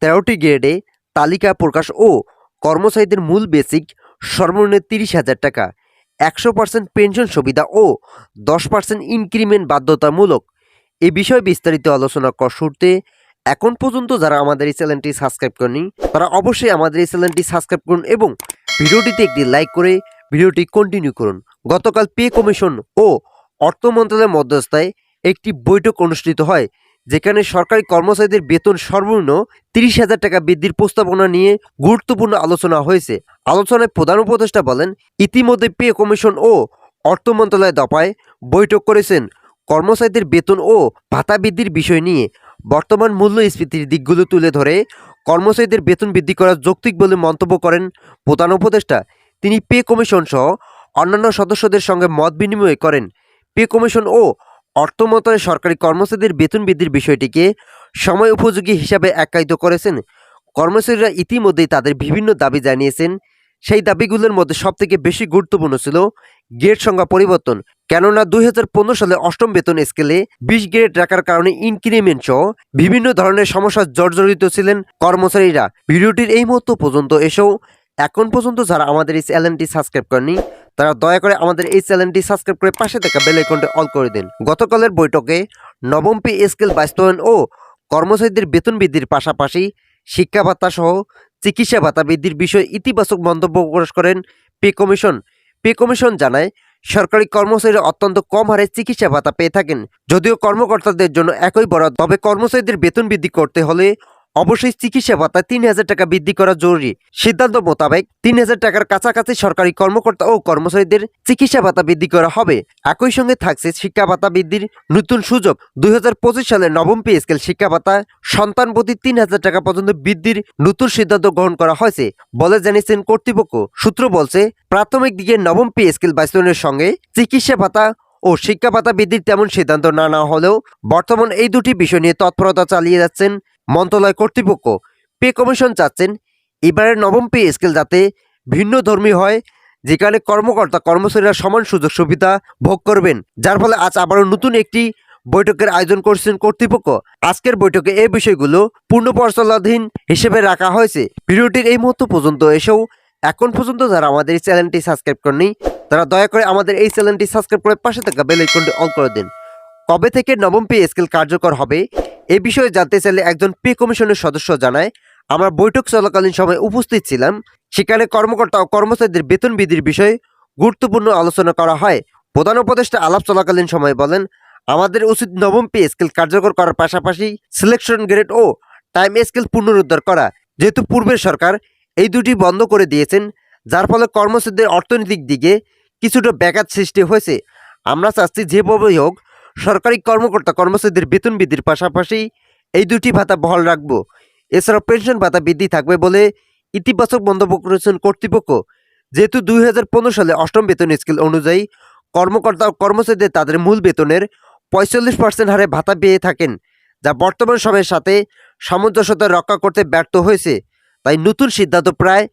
13টি গ্রেডে তালিকা প্রকাশ ও কর্মচারীদের মূল বেসিক সর্বনিম্ন 30,000 টাকা, 100% পেনশন সুবিধা ও 10% ইনক্রিমেন্ট বাধ্যতামূলক। এ বিষয়ে বিস্তারিত আলোচনা শুরুতে এখন পর্যন্ত যারা আমাদের এই চ্যানেলটি সাবস্ক্রাইব করেনি তারা অবশ্যই আমাদের এই চ্যানেলটি সাবস্ক্রাইব করুন এবং ভিডিওটিতে একটি লাইক করে ভিডিওটি কন্টিনিউ করুন। গতকাল পে কমিশন ও অর্থ মন্ত্রণালয়ের মধ্যস্থায় একটি বৈঠক অনুষ্ঠিত হয়, যেখানে সরকারি কর্মচারীদের বেতন সর্বনিম্ন 30,000 টাকা বৃদ্ধির প্রস্তাবনা নিয়ে গুরুত্বপূর্ণ আলোচনা হয়েছে। আলোচনায় প্রধান উপদেষ্টা বলেন, ইতিমধ্যে পে কমিশন ও অর্থ মন্ত্রণালয় দফায় বৈঠক করেছেন কর্মচারীদের বেতন ও ভাতা বৃদ্ধির বিষয় নিয়ে। বর্তমান মূল্যস্ফীতির দিকগুলো তুলে ধরে কর্মচারীদের বেতন বৃদ্ধি করা যৌক্তিক বলে মন্তব্য করেন প্রধান উপদেষ্টা। তিনি পে কমিশন সহ অন্যান্য সদস্যদের সঙ্গে মত বিনিময় করেন। পে কমিশন ও অর্থ মন্ত্রণালয় সরকারি কর্মচারীদের বেতন বৃদ্ধির বিষয়টিকে সময় উপযোগী হিসাবে আখ্যায়িত করেছেন। কর্মচারীরা ইতিমধ্যেই তাদের বিভিন্ন দাবি জানিয়েছেন। সেই দাবিগুলোর মধ্যে সবথেকে বেশি গুরুত্বপূর্ণ ছিল গ্রেড সংখ্যা পরিবর্তন, কেননা 2015 সালে অষ্টম বেতন স্কেলে 20 গ্রেড রাখার কারণে ইনক্রিমেন্ট সহ বিভিন্ন ধরনের সমস্যা জর্জরিত ছিলেন কর্মচারীরা। ভিডিওটির এই মুহূর্ত পর্যন্ত এসেও এখন পর্যন্ত যারা আমাদের এই চ্যানেলটি সাবস্ক্রাইব করেনি তারা দয়া করে আমাদের এই চ্যানেলটি সাবস্ক্রাইব করে পাশে থাকা বেল আইকনটি অল করে দিন। গতকালের বৈঠকে নবম পে স্কেল বাস্তবায়ন ও কর্মচারীদের বেতন বৃদ্ধির পাশাপাশি শিক্ষা ভাতা সহ চিকিৎসা ভাতা বৃদ্ধির বিষয়ে ইতিবাচক মন্তব্য প্রকাশ করেন পে কমিশন। পে কমিশন জানায়, সরকারি কর্মচারীরা অত্যন্ত কম হারে চিকিৎসা ভাতা পেয়ে থাকেন। যদিও কর্মকর্তাদের জন্য একই বরাদ্দ, তবে কর্মচারীদের বেতন বৃদ্ধি করতে হলে অবশ্যই চিকিৎসা ভাতা 3,000 টাকা বৃদ্ধি করা জরুরি। সিদ্ধান্ত মোতাবেক 3,000 টাকার কাছাকাছি সরকারি কর্মকর্তা ও কর্মচারীদের চিকিৎসা ভাতা বৃদ্ধি করা হবে। একই সঙ্গে থাকছে শিক্ষা ভাতা বৃদ্ধির নতুন সুযোগ। 2025 সালের নবম পে স্কেল শিক্ষা ভাতা সন্তান প্রতি 3,000 টাকা পর্যন্ত বৃদ্ধির নতুন সিদ্ধান্ত গ্রহণ করা হয়েছে বলে জানিয়েছেন কর্তৃপক্ষ। সূত্র বলছে, প্রাথমিক দিকে নবম পে স্কেল বাস্তবায়নের সঙ্গে চিকিৎসা ভাতা ও শিক্ষা ভাতা বৃদ্ধির তেমন সিদ্ধান্ত না নেওয়া হলেও বর্তমান এই দুটি বিষয় নিয়ে তৎপরতা চালিয়ে যাচ্ছেন মন্ত্রণালয় কর্তৃপক্ষ। পে কমিশন চাচ্ছেন এবারের নবম পে স্কেল যাতে ভিন্ন ধর্মী হয়, যেখানে কর্মকর্তা কর্মচারীরা সমান সুযোগ সুবিধা ভোগ করবেন, যার ফলে আজ আবারও নতুন একটি বৈঠকের আয়োজন করছেন কর্তৃপক্ষ। আজকের বৈঠকে এই বিষয়গুলো পূর্ণ পর্যালোচনাধীন হিসেবে রাখা হয়েছে। ভিডিওটির এই মুহূর্ত পর্যন্ত এসেও এখন পর্যন্ত যারা আমাদের এই চ্যানেলটি সাবস্ক্রাইব করেনি তারা দয়া করে আমাদের এই চ্যানেলটি সাবস্ক্রাইব করে পাশে থাকা বেল আইকনটি অন করে দিন। কবে থেকে নবম পে স্কেল কার্যকর হবে এ বিষয়ে জানতে চাইলে একজন পে কমিশনের সদস্য জানায়, আমরা বৈঠক চলাকালীন সময় উপস্থিত ছিলাম। সেখানে কর্মকর্তা ও কর্মচারীদের বেতন বৃদ্ধির বিষয়ে গুরুত্বপূর্ণ আলোচনা করা হয়। প্রধান উপদেষ্টা আলাপ চলাকালীন সময় বলেন, আমাদের উচিত নবম পে স্কেল কার্যকর করার পাশাপাশি সিলেকশন গ্রেড ও টাইম স্কেল পুনরুদ্ধার করা, যেহেতু পূর্বের সরকার এই দুটি বন্ধ করে দিয়েছেন, যার ফলে কর্মচারীদের অর্থনৈতিক দিকে কিছুটা ব্যাঘাত সৃষ্টি হয়েছে। আমরা চাচ্ছি যেভাবেই হোক সরকারি কর্মকর্তা কর্মচারীদের বেতন বৃদ্ধির পাশাপাশি এই দুটি ভাতা বহাল রাখবো। এছাড়াও পেনশন ভাতা বৃদ্ধি থাকবে বলে ইতিবাচক মন্তব্য করেছেন কর্তৃপক্ষ। যেহেতু 2015 সালে অষ্টম বেতন স্কেল অনুযায়ী কর্মকর্তা ও কর্মচারীদের তাদের মূল বেতনের 45% হারে ভাতা পেয়ে থাকেন, যা বর্তমান সময়ের সাথে সামঞ্জস্যতা রক্ষা করতে ব্যর্থ হয়েছে। তাই নতুন সিদ্ধান্ত প্রায়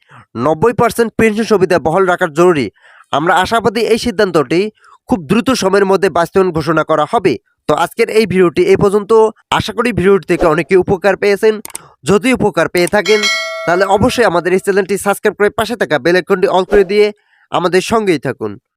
90% পেনশন সুবিধা বহাল রাখার জরুরি। আমরা আশাবাদী এই সিদ্ধান্তটি খুব দ্রুত সময়ের মধ্যে বাস্তবায়ন ঘোষণা করা হবে। তো আজকের এই ভিডিওটি এই পর্যন্ত। আশা করি ভিডিওটি থেকে অনেকে উপকার পেয়েছেন। যদি উপকার পেয়ে থাকেন তাহলে অবশ্যই আমাদের এই চ্যানেলটি সাবস্ক্রাইব করে পাশে থাকা বেল আইকনটি অল করে দিয়ে আমাদের সঙ্গেই থাকুন।